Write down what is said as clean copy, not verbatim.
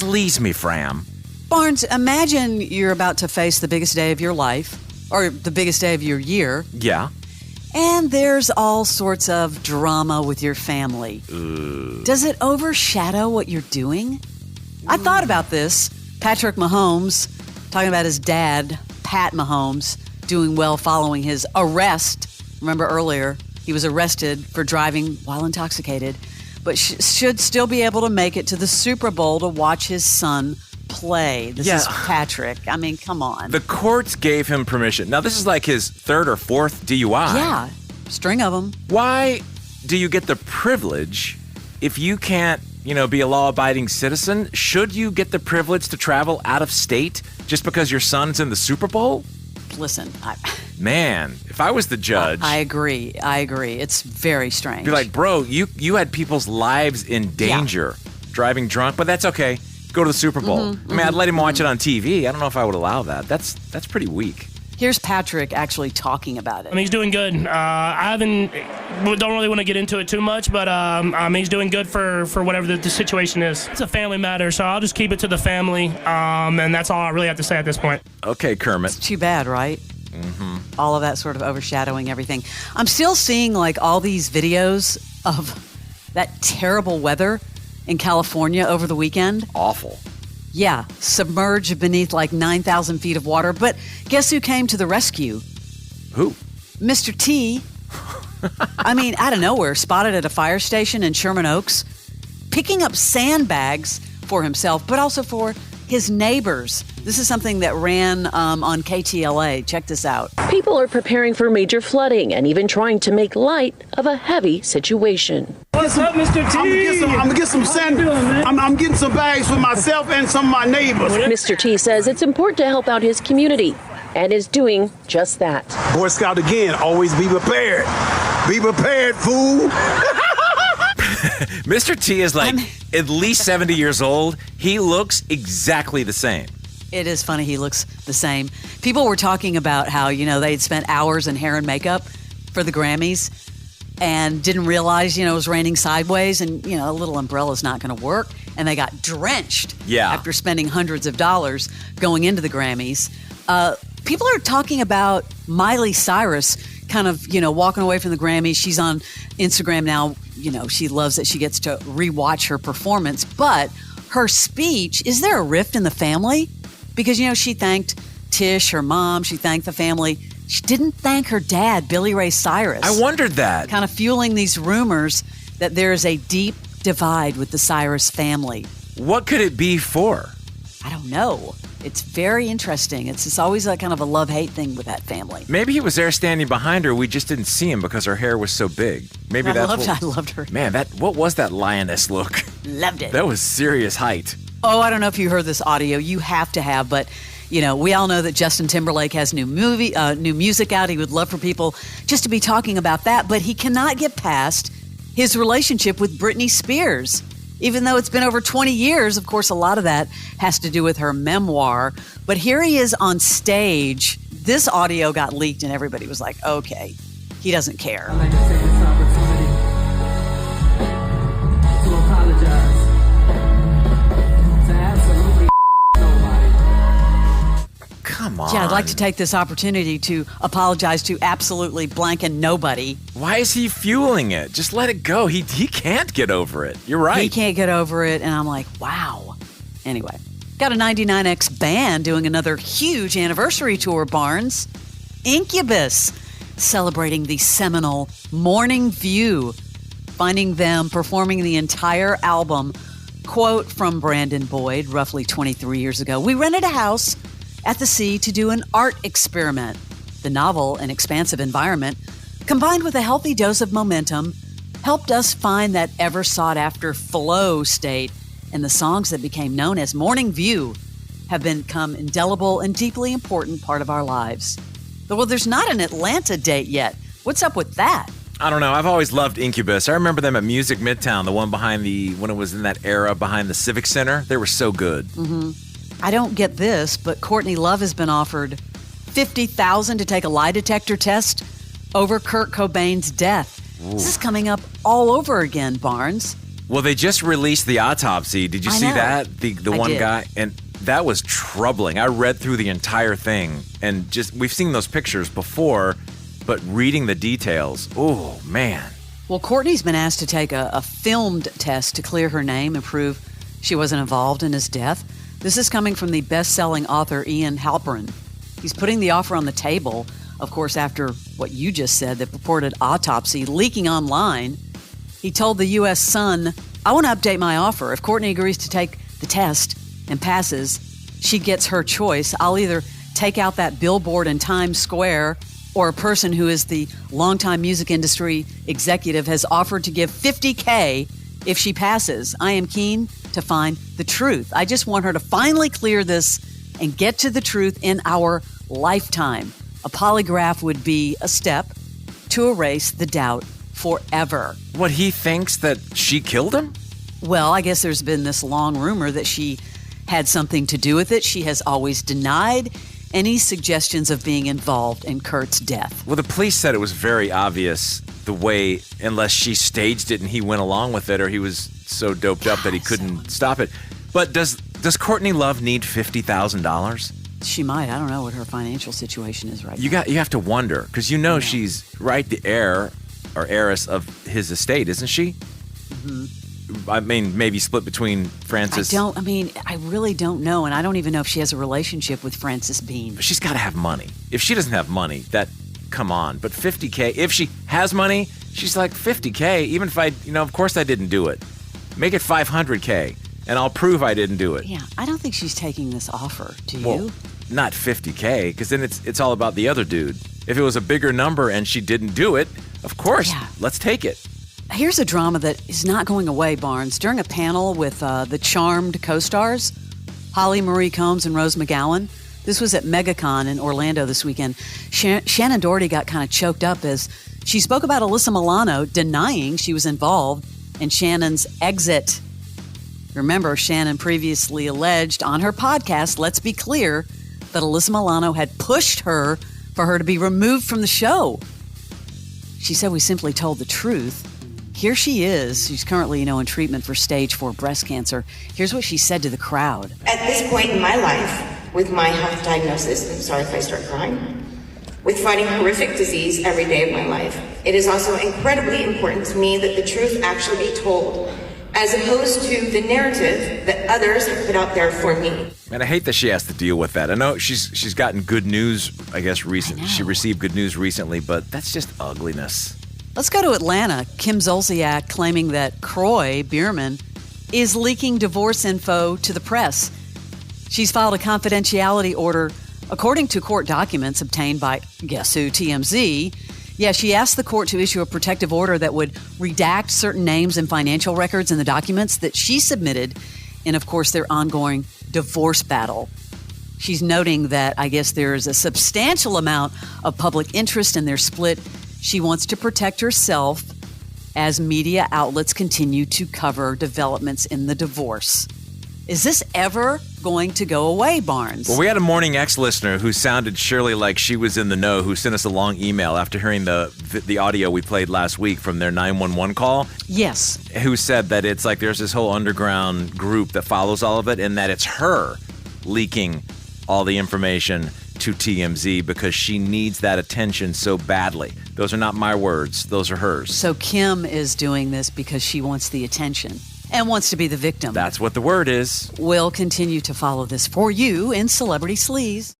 Sleaze me, Fram. Barnes, imagine you're about to face the biggest day of your life, or the biggest day of your year. Yeah. And there's all sorts of drama with your family. Does it overshadow what you're doing? I thought about this. Patrick Mahomes, talking about his dad, Pat Mahomes, doing well following his arrest. Remember earlier, he was arrested for driving while intoxicated, but should still be able to make it to the Super Bowl to watch his son play. This is Patrick. I mean, come on. The courts gave him permission. Now, this is like his third or fourth DUI. Yeah, string of them. Why do you get the privilege if you can't, be a law-abiding citizen? Should you get the privilege to travel out of state just because your son's in the Super Bowl? Listen, Man, if I was the judge... I agree. It's very strange. Be like, bro, you had people's lives in danger driving drunk, but that's okay. Go to the Super Bowl. I'd let him watch it on TV. I don't know if I would allow that. That's pretty weak. Here's Patrick actually talking about it. I mean, he's doing good. Don't really want to get into it too much, but he's doing good for whatever the situation is. It's a family matter, so I'll just keep it to the family, and that's all I really have to say at this point. Okay, Kermit. It's too bad, right? All of that sort of overshadowing everything. I'm still seeing all these videos of that terrible weather in California over the weekend. Awful. Yeah, submerged beneath 9,000 feet of water. But guess who came to the rescue? Who? Mr. T. I mean, out of nowhere, spotted at a fire station in Sherman Oaks, picking up sandbags for himself, but also for his neighbors. This is something that ran on KTLA. Check this out. People are preparing for major flooding and even trying to make light of a heavy situation. What's up, Mr. T? I'm gonna get some sand. I'm getting some bags for myself and some of my neighbors. Mr. T says it's important to help out his community and is doing just that. Boy Scout again, always be prepared. Be prepared, fool. Mr. T is at least 70 years old. He looks exactly the same. It is funny. He looks the same. People were talking about how, they'd spent hours in hair and makeup for the Grammys and didn't realize, it was raining sideways and, a little umbrella's not going to work. And they got drenched after spending hundreds of dollars going into the Grammys. People are talking about Miley Cyrus kind of, walking away from the Grammys. She's on Instagram now. She loves that she gets to rewatch her performance. But her speech, is there a rift in the family? Because, she thanked Tish, her mom. She thanked the family. She didn't thank her dad, Billy Ray Cyrus. I wondered that. Kind of fueling these rumors that there is a deep divide with the Cyrus family. What could it be for? I don't know. It's very interesting. It's always a kind of a love-hate thing with that family. Maybe he was there standing behind her. We just didn't see him because her hair was so big. Maybe I loved her. Man, what was that lioness look? Loved it. That was serious height. Oh, I don't know if you heard this audio. You have to have, but we all know that Justin Timberlake has new music out. He would love for people just to be talking about that, but he cannot get past his relationship with Britney Spears. Even though it's been over 20 years, of course, a lot of that has to do with her memoir. But here he is on stage. This audio got leaked and everybody was like, okay, he doesn't care. I'd like to take this opportunity to apologize to absolutely nobody. Come on. Yeah, I'd like to take this opportunity to apologize to absolutely blank and nobody. Why is he fueling it? Just let it go. He can't get over it. You're right. He can't get over it. And I'm like, wow. Anyway, got a 99X band doing another huge anniversary tour, Barnes. Incubus, celebrating the seminal Morning View, finding them performing the entire album. Quote from Brandon Boyd, roughly 23 years ago. We rented a house at the sea to do an art experiment. The novel and expansive environment, combined with a healthy dose of momentum, helped us find that ever sought-after flow state, and the songs that became known as Morning View have become indelible and deeply important part of our lives. Well, there's not an Atlanta date yet. What's up with that? I don't know. I've always loved Incubus. I remember them at Music Midtown, the one when it was in that era behind the Civic Center. They were so good. I don't get this, but Courtney Love has been offered $50,000 to take a lie detector test over Kurt Cobain's death. This is coming up all over again, Barnes. Well, they just released the autopsy. Did you I see know. that? The I one did. guy, and that was troubling. I read through the entire thing, and just we've seen those pictures before, but reading the details, oh man. Well, Courtney's been asked to take a filmed test to clear her name and prove she wasn't involved in his death. This is coming from the best-selling author Ian Halperin. He's putting the offer on the table, of course, after what you just said, the purported autopsy leaking online. He told the U.S. Sun, I want to update my offer. If Courtney agrees to take the test and passes, she gets her choice. I'll either take out that billboard in Times Square, or a person who is the longtime music industry executive has offered to give $50K if she passes. I am keen to find the truth. I just want her to finally clear this and get to the truth in our lifetime. A polygraph would be a step to erase the doubt forever. What, he thinks that she killed him? Well, I guess there's been this long rumor that she had something to do with it. She has always denied any suggestions of being involved in Kurt's death. Well, the police said it was very obvious the way, unless she staged it and he went along with it, or he was so doped up that he couldn't stop it. But does Courtney Love need $50,000? She might. I don't know what her financial situation is right now. You have to wonder, because she's the heir or heiress of his estate, isn't she? Mm-hmm. I mean, maybe split between Francis. I really don't know, and I don't even know if she has a relationship with Francis Bean. She's got to have money. If she doesn't have money, come on. But $50K, if she has money, she's like, $50K, even if of course I didn't do it. Make it $500K, and I'll prove I didn't do it. Yeah, I don't think she's taking this offer. Do you? Well, not $50K, because then it's all about the other dude. If it was a bigger number and she didn't do it, of course, let's take it. Here's a drama that is not going away, Barnes. During a panel with the Charmed co-stars, Holly Marie Combs and Rose McGowan, this was at MegaCon in Orlando this weekend, Shannon Doherty got kind of choked up as she spoke about Alyssa Milano denying she was involved in Shannon's exit. Remember, Shannon previously alleged on her podcast, Let's Be Clear, that Alyssa Milano had pushed her for her to be removed from the show. She said we simply told the truth. Here she is. She's currently, in treatment for stage 4 breast cancer. Here's what she said to the crowd. At this point in my life, with my health diagnosis, I'm sorry if I start crying, with fighting horrific disease every day of my life, it is also incredibly important to me that the truth actually be told, as opposed to the narrative that others have put out there for me. And I hate that she has to deal with that. I know she's gotten good news, I guess, recently. She received good news recently, but that's just ugliness. Let's go to Atlanta. Kim Zolciak claiming that Courtoy Bierman is leaking divorce info to the press. She's filed a confidentiality order according to court documents obtained by, guess who, TMZ. Yeah, she asked the court to issue a protective order that would redact certain names and financial records in the documents that she submitted in, of course, their ongoing divorce battle. She's noting that I guess there is a substantial amount of public interest in their split. She wants to protect herself as media outlets continue to cover developments in the divorce. Is this ever going to go away, Barnes? Well, we had a Morning X listener who sounded surely like she was in the know, who sent us a long email after hearing the audio we played last week from their 911 call. Yes. Who said that it's like there's this whole underground group that follows all of it, and that it's her leaking all the information to TMZ because she needs that attention so badly. Those are not my words. Those are hers. So Kim is doing this because she wants the attention and wants to be the victim. That's what the word is. We'll continue to follow this for you in Celebrity Sleaze.